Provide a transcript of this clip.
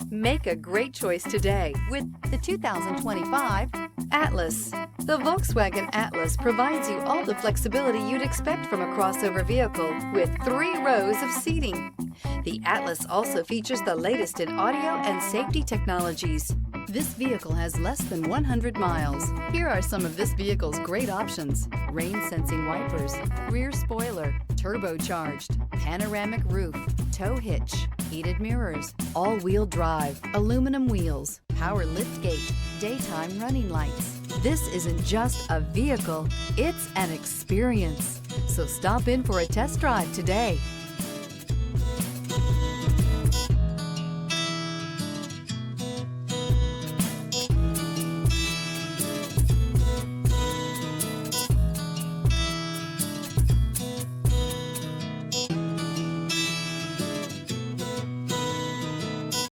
Make a great choice today with the 2025 Atlas. The Volkswagen Atlas provides you all the flexibility you'd expect from a crossover vehicle with 3 rows of seating. The Atlas also features the latest in audio and safety technologies. This vehicle has less than 100 miles. Here are some of this vehicle's great options: rain-sensing wipers, rear spoiler, turbocharged, panoramic roof, tow hitch, heated mirrors, all-wheel drive, aluminum wheels, power liftgate, daytime running lights. This isn't just a vehicle, it's an experience. So stop in for a test drive today.